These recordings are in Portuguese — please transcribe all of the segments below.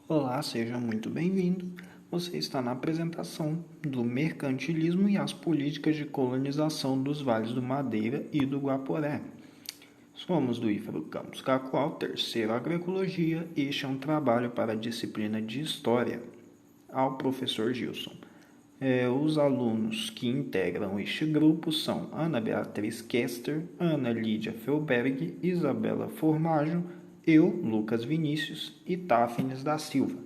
Olá, seja muito bem-vindo. Você está na apresentação do mercantilismo e as políticas de colonização dos vales do Madeira e do Guaporé. Somos do IFRO Campus Cacoal, terceiro Agroecologia. Este é um trabalho para a disciplina de História. Ao professor Gilson. Os alunos que integram este grupo são Ana Beatriz Kester, Ana Lídia Felberg, Isabela Formaggio, eu, Lucas Vinícius e Táfnis da Silva.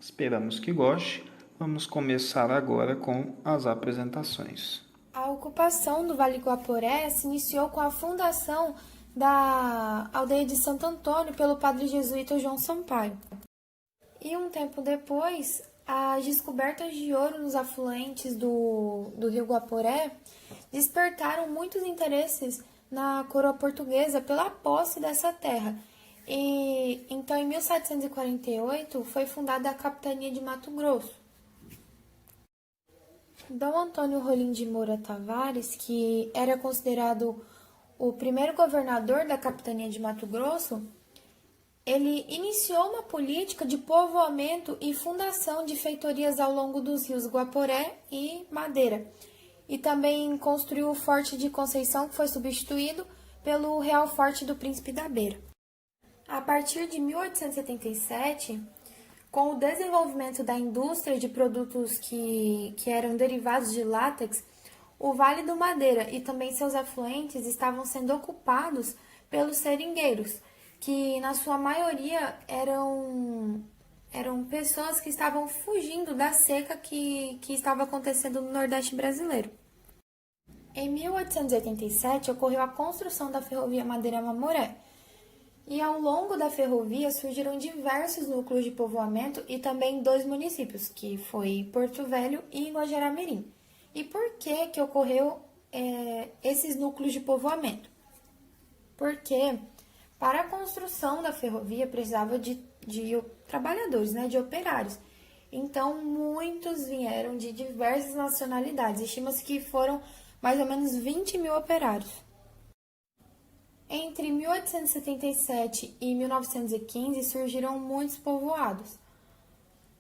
Esperamos que goste. Vamos começar agora com as apresentações. A ocupação do Vale do Guaporé se iniciou com a fundação da aldeia de Santo Antônio pelo padre jesuíta João Sampaio. E um tempo depois, as descobertas de ouro nos afluentes do rio Guaporé despertaram muitos interesses na coroa portuguesa pela posse dessa terra. E então, em 1748, foi fundada a capitania de Mato Grosso. Dom Antônio Rolim de Moura Tavares, que era considerado o primeiro governador da capitania de Mato Grosso, ele iniciou uma política de povoamento e fundação de feitorias ao longo dos rios Guaporé e Madeira. E também construiu o Forte de Conceição, que foi substituído pelo Real Forte do Príncipe da Beira. A partir de 1877, com o desenvolvimento da indústria de produtos que eram derivados de látex, o Vale do Madeira e também seus afluentes estavam sendo ocupados pelos seringueiros, que na sua maioria eram pessoas que estavam fugindo da seca que estava acontecendo no Nordeste brasileiro. Em 1887 ocorreu a construção da ferrovia Madeira-Mamoré, e ao longo da ferrovia surgiram diversos núcleos de povoamento e também dois municípios, que foi Porto Velho e Guajará-Mirim. E por que ocorreu esses núcleos de povoamento? Porque para a construção da ferrovia precisava de trabalhadores, de operários. Então, muitos vieram de diversas nacionalidades. Estima-se que foram mais ou menos 20 mil operários. Entre 1877 e 1915 surgiram muitos povoados.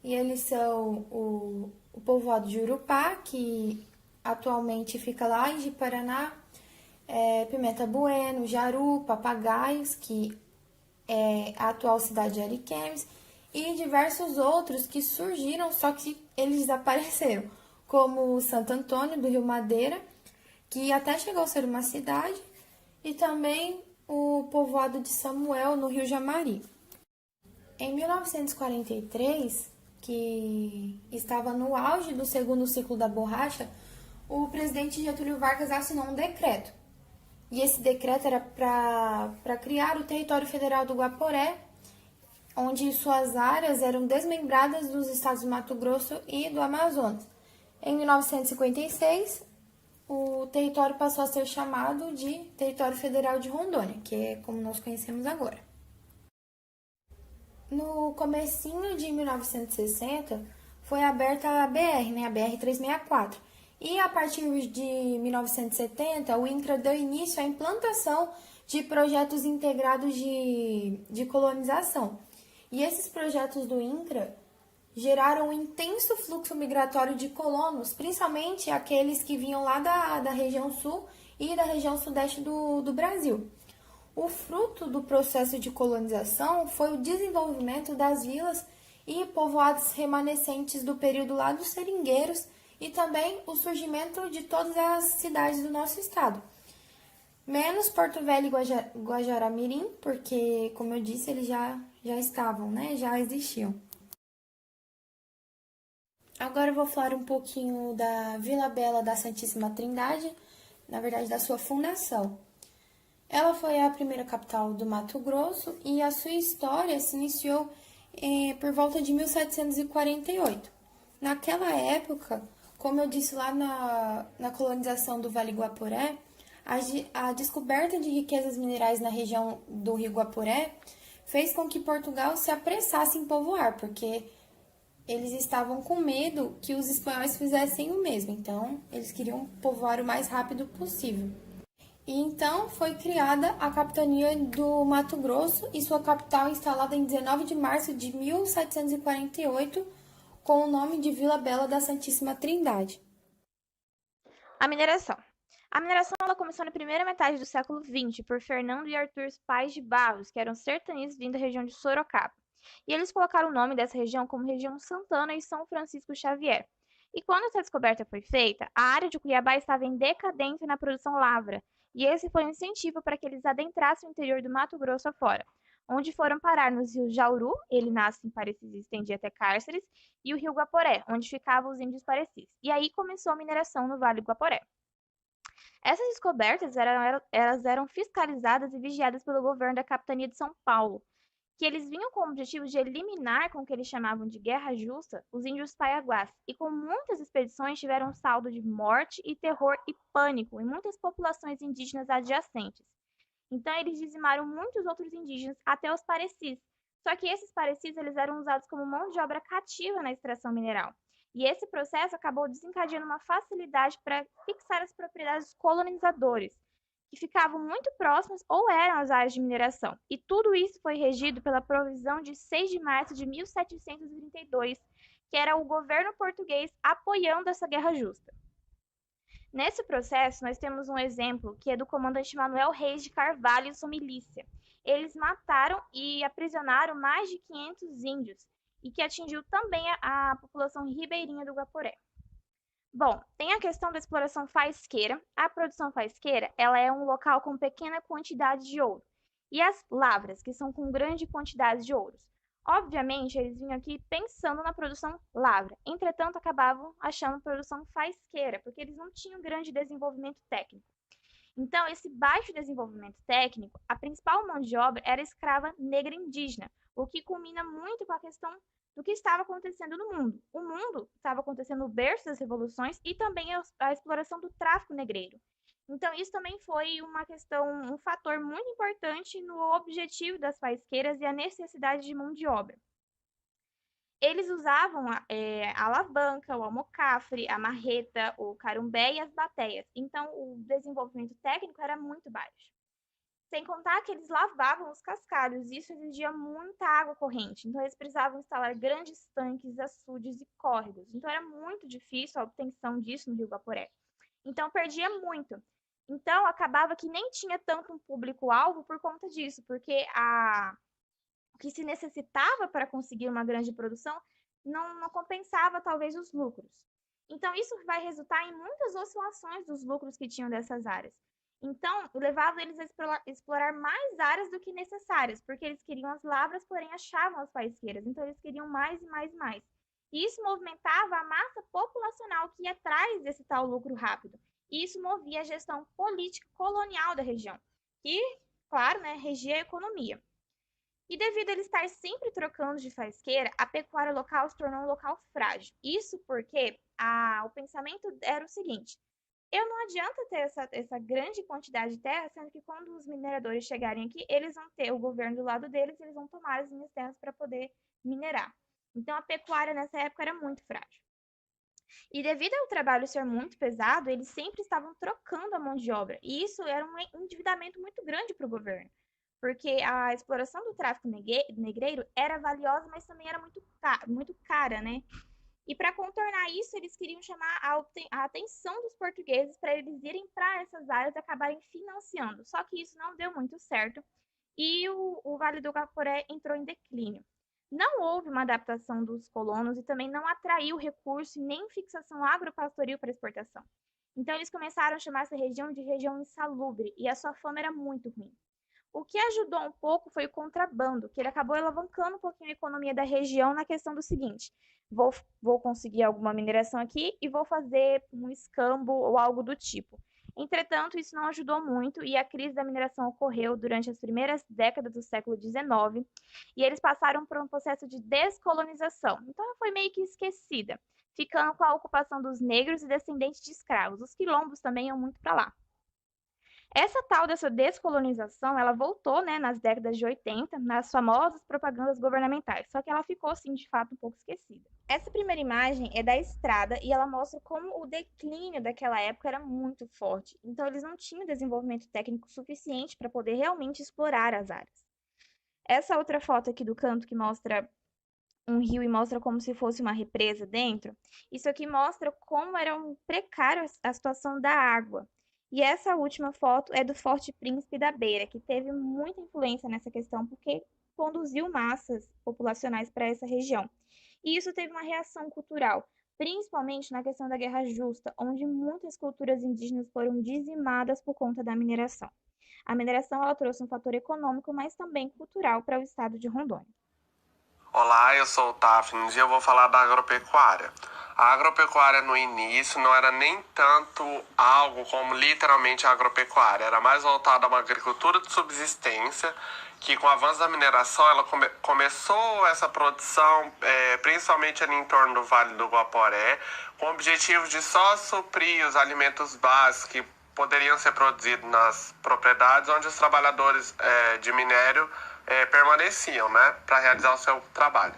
E eles são o povoado de Urupá, que atualmente fica lá em Ji-Paraná, Pimenta Bueno, Jaru, Papagaios, que é a atual cidade de Ariquemes, e diversos outros que surgiram, só que eles desapareceram, como Santo Antônio do Rio Madeira, que até chegou a ser uma cidade, e também o povoado de Samuel, no Rio Jamari. Em 1943, que estava no auge do segundo ciclo da borracha, o presidente Getúlio Vargas assinou um decreto. E esse decreto era para criar o território federal do Guaporé, onde suas áreas eram desmembradas dos estados do Mato Grosso e do Amazonas. Em 1956, o território passou a ser chamado de Território Federal de Rondônia, que é como nós conhecemos agora. No comecinho de 1960, foi aberta a BR, a BR-364. E a partir de 1970, o INCRA deu início à implantação de projetos integrados de colonização. E esses projetos do INCRA geraram um intenso fluxo migratório de colonos, principalmente aqueles que vinham lá da região sul e da região sudeste do Brasil. O fruto do processo de colonização foi o desenvolvimento das vilas e povoados remanescentes do período lá dos seringueiros e também o surgimento de todas as cidades do nosso estado. Menos Porto Velho e Guajará-Mirim, porque, como eu disse, eles já estavam, já existiam. Agora eu vou falar um pouquinho da Vila Bela da Santíssima Trindade, na verdade da sua fundação. Ela foi a primeira capital do Mato Grosso e a sua história se iniciou por volta de 1748. Naquela época, como eu disse lá na colonização do Vale Guaporé, a descoberta de riquezas minerais na região do Rio Guaporé fez com que Portugal se apressasse em povoar, porque eles estavam com medo que os espanhóis fizessem o mesmo, então eles queriam povoar o mais rápido possível. E então foi criada a capitania do Mato Grosso e sua capital instalada em 19 de março de 1748 com o nome de Vila Bela da Santíssima Trindade. A mineração. A mineração ela começou na primeira metade do século XX por Fernando e Arthur Pais de Barros, que eram sertanejos vindo da região de Sorocaba. E eles colocaram o nome dessa região como região Santana e São Francisco Xavier. E quando essa descoberta foi feita, a área de Cuiabá estava em decadência na produção lavra, e esse foi um incentivo para que eles adentrassem o interior do Mato Grosso afora, onde foram parar nos rios Jauru, ele nasce em Parecis e estendia até Cárceres, e o rio Guaporé, onde ficavam os índios Parecis. E aí começou a mineração no Vale do Guaporé. Essas descobertas eram fiscalizadas e vigiadas pelo governo da Capitania de São Paulo, que eles vinham com o objetivo de eliminar com o que eles chamavam de guerra justa os índios paiaguás, e com muitas expedições tiveram um saldo de morte e terror e pânico em muitas populações indígenas adjacentes. Então eles dizimaram muitos outros indígenas até os parecis. Só que esses parecis eles eram usados como mão de obra cativa na extração mineral. E esse processo acabou desencadeando uma facilidade para fixar as propriedades dos colonizadores, que ficavam muito próximas ou eram as áreas de mineração. E tudo isso foi regido pela provisão de 6 de março de 1732, que era o governo português apoiando essa guerra justa. Nesse processo, nós temos um exemplo que é do comandante Manuel Reis de Carvalho e sua milícia. Eles mataram e aprisionaram mais de 500 índios, e que atingiu também a população ribeirinha do Guaporé. Bom, tem a questão da exploração faisqueira. A produção faisqueira, ela é um local com pequena quantidade de ouro. E as lavras, que são com grande quantidade de ouros. Obviamente, eles vinham aqui pensando na produção lavra. Entretanto, acabavam achando produção faisqueira, porque eles não tinham grande desenvolvimento técnico. Então, esse baixo desenvolvimento técnico, a principal mão de obra era a escrava negra indígena, o que culmina muito com a questão do que estava acontecendo no mundo. O mundo estava acontecendo no berço das revoluções e também a exploração do tráfico negreiro. Então, isso também foi uma questão, um fator muito importante no objetivo das faisqueiras e a necessidade de mão de obra. Eles usavam a alavanca, o almocafre, a marreta, o carumbé e as bateias. Então, o desenvolvimento técnico era muito baixo. Sem contar que eles lavavam os cascalhos, e isso exigia muita água corrente. Então, eles precisavam instalar grandes tanques, açudes e córregos. Então, era muito difícil a obtenção disso no Rio Guaporé. Então, perdia muito. Então, acabava que nem tinha tanto um público-alvo por conta disso, porque o que se necessitava para conseguir uma grande produção não compensava, talvez, os lucros. Então, isso vai resultar em muitas oscilações dos lucros que tinham dessas áreas. Então, levava eles a explorar mais áreas do que necessárias, porque eles queriam as lavras, porém achavam as faisqueiras. Então, eles queriam mais e mais e mais. E isso movimentava a massa populacional que ia atrás desse tal lucro rápido. E isso movia a gestão política colonial da região, que, claro, regia a economia. E devido a ele estar sempre trocando de faisqueira, a pecuária local se tornou um local frágil. Isso porque o pensamento era o seguinte: eu não adianta ter essa grande quantidade de terra, sendo que quando os mineradores chegarem aqui, eles vão ter o governo do lado deles, eles vão tomar as minhas terras para poder minerar. Então, a pecuária nessa época era muito frágil. E devido ao trabalho ser muito pesado, eles sempre estavam trocando a mão de obra. E isso era um endividamento muito grande para o governo, porque a exploração do tráfico negreiro era valiosa, mas também era muito cara, né? E para contornar isso, eles queriam chamar a atenção dos portugueses para eles irem para essas áreas e acabarem financiando. Só que isso não deu muito certo e o Vale do Guaporé entrou em declínio. Não houve uma adaptação dos colonos e também não atraiu recurso e nem fixação agropastoril para exportação. Então eles começaram a chamar essa região de região insalubre e a sua fama era muito ruim. O que ajudou um pouco foi o contrabando, que ele acabou alavancando um pouquinho a economia da região na questão do seguinte: vou conseguir alguma mineração aqui e vou fazer um escambo ou algo do tipo. Entretanto, isso não ajudou muito e a crise da mineração ocorreu durante as primeiras décadas do século XIX e eles passaram por um processo de descolonização. Então, ela foi meio que esquecida, ficando com a ocupação dos negros e descendentes de escravos. Os quilombos também iam muito para lá. Essa tal dessa descolonização, ela voltou, né, nas décadas de 80, nas famosas propagandas governamentais, só que ela ficou, assim, de fato, um pouco esquecida. Essa primeira imagem é da estrada e ela mostra como o declínio daquela época era muito forte. Então, eles não tinham desenvolvimento técnico suficiente para poder realmente explorar as áreas. Essa outra foto aqui do canto que mostra um rio e mostra como se fosse uma represa dentro, isso aqui mostra como era um precário a situação da água. E essa última foto é do Forte Príncipe da Beira, que teve muita influência nessa questão, porque conduziu massas populacionais para essa região. E isso teve uma reação cultural, principalmente na questão da Guerra Justa, onde muitas culturas indígenas foram dizimadas por conta da mineração. A mineração ela trouxe um fator econômico, mas também cultural para o estado de Rondônia. Olá, eu sou o Tafnis e eu vou falar da agropecuária. A agropecuária no início não era nem tanto algo como literalmente a agropecuária, era mais voltada a uma agricultura de subsistência, que com o avanço da mineração ela começou essa produção, principalmente ali em torno do Vale do Guaporé, com o objetivo de só suprir os alimentos básicos que poderiam ser produzidos nas propriedades onde os trabalhadores de minério permaneciam, né, para realizar o seu trabalho.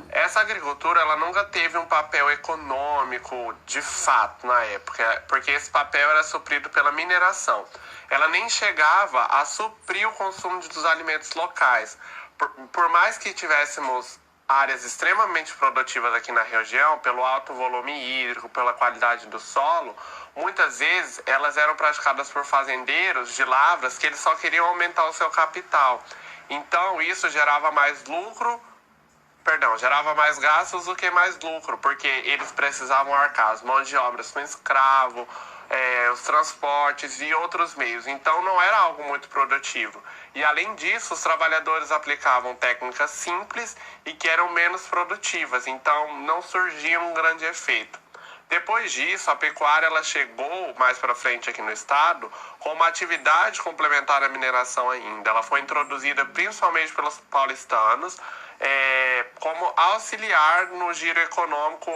Essa agricultura ela nunca teve um papel econômico de fato na época, porque esse papel era suprido pela mineração. Ela nem chegava a suprir o consumo dos alimentos locais. Por mais que tivéssemos áreas extremamente produtivas aqui na região, pelo alto volume hídrico, pela qualidade do solo, muitas vezes elas eram praticadas por fazendeiros de lavras que eles só queriam aumentar o seu capital. Então isso gerava mais gastos do que mais lucro, porque eles precisavam arcar as mãos de obras com escravo, os transportes e outros meios. Então não era algo muito produtivo. E além disso, os trabalhadores aplicavam técnicas simples e que eram menos produtivas, então não surgia um grande efeito. Depois disso, a pecuária ela chegou mais para frente aqui no estado com uma atividade complementar à mineração ainda. Ela foi introduzida principalmente pelos paulistanos como auxiliar no giro econômico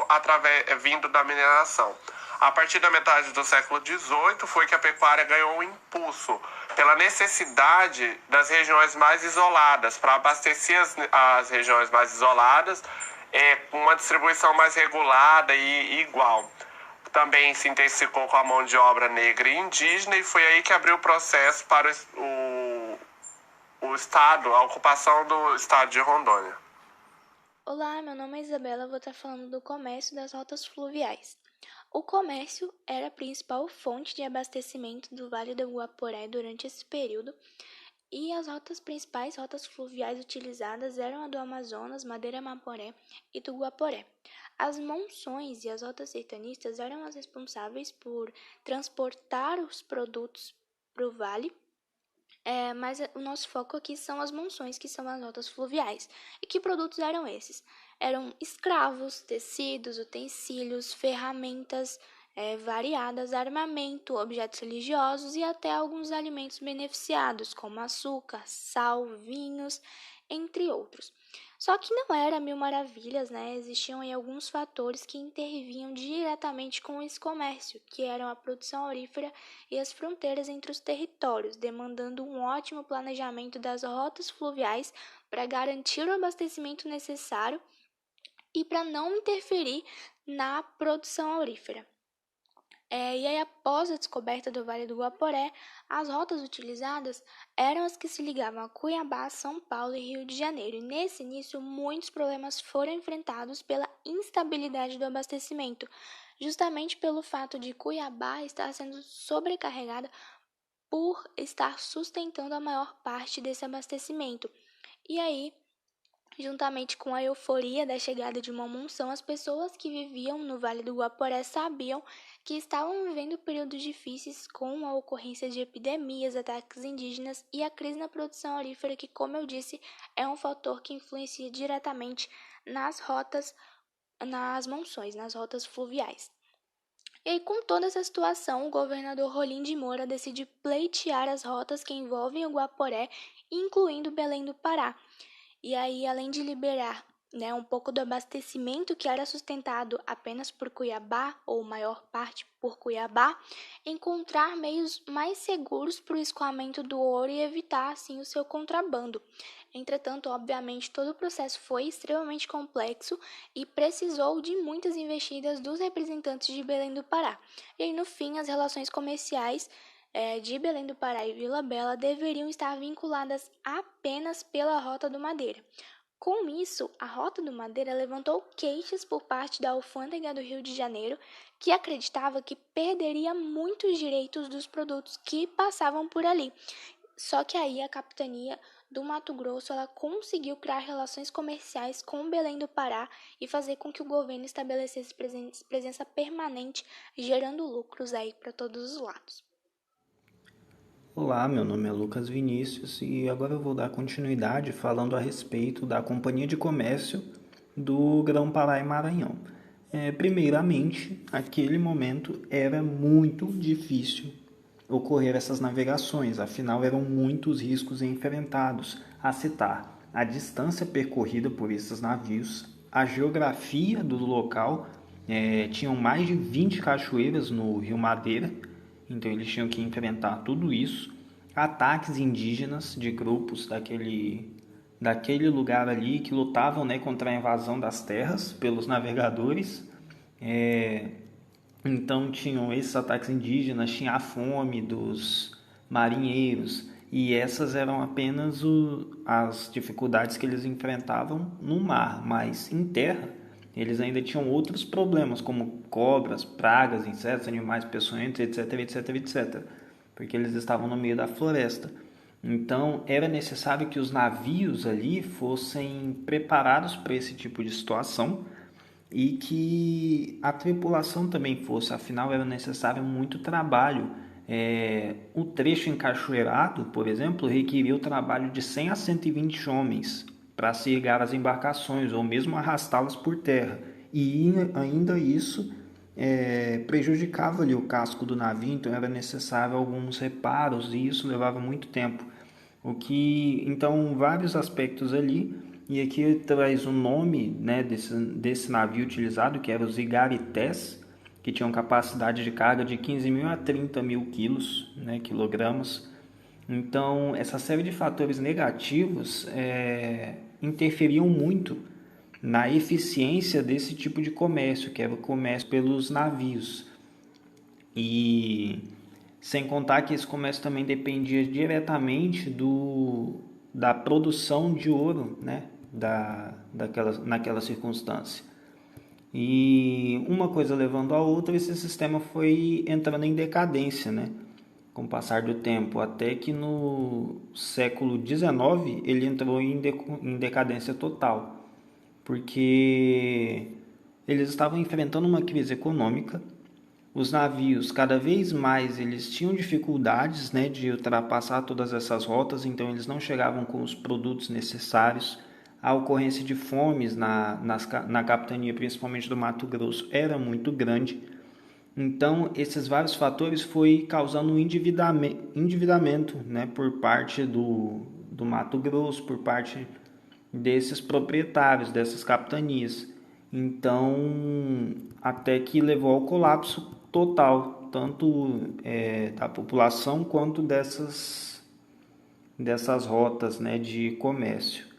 vindo da mineração. A partir da metade do século XVIII foi que a pecuária ganhou um impulso pela necessidade das regiões mais isoladas, para abastecer as regiões mais isoladas com uma distribuição mais regulada e igual. Também se intensificou com a mão de obra negra e indígena e foi aí que abriu o processo para o estado, a ocupação do estado de Rondônia. Olá, meu nome é Isabela, vou estar falando do comércio das rotas fluviais. O comércio era a principal fonte de abastecimento do Vale do Guaporé durante esse período, e as principais rotas fluviais utilizadas eram a do Amazonas, Madeira-Maporé e do Guaporé. As monções e as rotas sertanistas eram as responsáveis por transportar os produtos para o vale, mas o nosso foco aqui são as monções, que são as rotas fluviais. E que produtos eram esses? Eram escravos, tecidos, utensílios, ferramentas variadas, armamento, objetos religiosos e até alguns alimentos beneficiados, como açúcar, sal, vinhos, entre outros. Só que não era mil maravilhas, né? Existiam aí alguns fatores que intervinham diretamente com esse comércio, que eram a produção aurífera e as fronteiras entre os territórios, demandando um ótimo planejamento das rotas fluviais para garantir o abastecimento necessário e para não interferir na produção aurífera. E aí, após a descoberta do Vale do Guaporé, as rotas utilizadas eram as que se ligavam a Cuiabá, São Paulo e Rio de Janeiro. E nesse início, muitos problemas foram enfrentados pela instabilidade do abastecimento, justamente pelo fato de Cuiabá estar sendo sobrecarregada por estar sustentando a maior parte desse abastecimento. E aí, juntamente com a euforia da chegada de uma monção, as pessoas que viviam no Vale do Guaporé sabiam que estavam vivendo períodos difíceis com a ocorrência de epidemias, ataques indígenas e a crise na produção aurífera, que, como eu disse, é um fator que influencia diretamente nas monções, nas rotas fluviais. E aí, com toda essa situação, o governador Rolim de Moura decide pleitear as rotas que envolvem o Guaporé, incluindo Belém do Pará. E aí, além de liberar né, um pouco do abastecimento que era sustentado apenas por Cuiabá, ou maior parte por Cuiabá, encontrar meios mais seguros para o escoamento do ouro e evitar, assim, o seu contrabando. Entretanto, obviamente, todo o processo foi extremamente complexo e precisou de muitas investidas dos representantes de Belém do Pará. E aí, no fim, as relações comerciais de Belém do Pará e Vila Bela deveriam estar vinculadas apenas pela Rota do Madeira. Com isso, a Rota do Madeira levantou queixas por parte da alfândega do Rio de Janeiro, que acreditava que perderia muitos direitos dos produtos que passavam por ali. Só que aí a capitania do Mato Grosso ela conseguiu criar relações comerciais com Belém do Pará e fazer com que o governo estabelecesse presença permanente, gerando lucros aí para todos os lados. Olá, meu nome é Lucas Vinícius e agora eu vou dar continuidade falando a respeito da Companhia de Comércio do Grão-Pará e Maranhão. Primeiramente, aquele momento era muito difícil ocorrer essas navegações, afinal eram muitos riscos enfrentados, a citar a distância percorrida por esses navios, a geografia do local, tinham mais de 20 cachoeiras no Rio Madeira, então eles tinham que enfrentar tudo isso, ataques indígenas de grupos daquele lugar ali que lutavam, né, contra a invasão das terras pelos navegadores. Então tinham esses ataques indígenas, tinha a fome dos marinheiros e essas eram apenas as dificuldades que eles enfrentavam no mar, mas em terra eles ainda tinham outros problemas como cobras, pragas, insetos, animais peçonhentos, etc, etc, etc, porque eles estavam no meio da floresta. Então era necessário que os navios ali fossem preparados para esse tipo de situação e que a tripulação também fosse, afinal era necessário muito trabalho. O trecho encachoeirado, por exemplo, requeria o trabalho de 100 a 120 homens para se irrigar as embarcações ou mesmo arrastá-las por terra. E ainda isso prejudicava ali o casco do navio, então era necessário alguns reparos e isso levava muito tempo. Então, vários aspectos ali, e aqui traz o nome, né, desse navio utilizado, que era os Igarités, que tinham capacidade de carga de 15.000 a 30.000 quilos, né, quilogramas. Então, essa série de fatores negativos interferiam muito na eficiência desse tipo de comércio, que era o comércio pelos navios. E sem contar que esse comércio também dependia diretamente da produção de ouro, né, naquela circunstância. E uma coisa levando a outra, esse sistema foi entrando em decadência, né, com o passar do tempo, até que no século XIX ele entrou em decadência total, porque eles estavam enfrentando uma crise econômica. Os navios, cada vez mais, eles tinham dificuldades, né, de ultrapassar todas essas rotas, então eles não chegavam com os produtos necessários. A ocorrência de fomes na capitania, principalmente do Mato Grosso, era muito grande. Então, esses vários fatores foi causando um endividamento, né, por parte do Mato Grosso, por parte desses proprietários, dessas capitanias. Então, até que levou ao colapso total, tanto da população quanto dessas rotas, né, de comércio.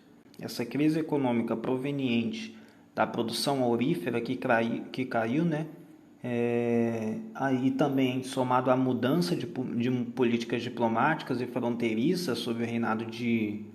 Essa crise econômica proveniente da produção aurífera que caiu, né, aí também somado à mudança de políticas diplomáticas e fronteiriças sob o reinado de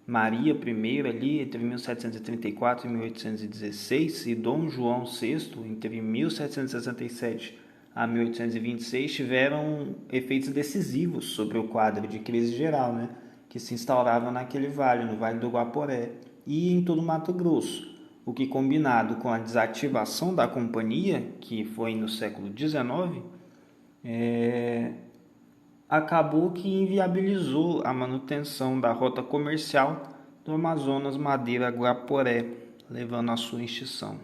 Maria I ali entre 1734 e 1816 e Dom João VI entre 1767 a 1826 tiveram efeitos decisivos sobre o quadro de crise geral, né, que se instaurava naquele vale, no Vale do Guaporé e em todo o Mato Grosso, o que combinado com a desativação da companhia, que foi no século XIX, acabou que inviabilizou a manutenção da rota comercial do Amazonas Madeira Guaporé, levando à sua extinção.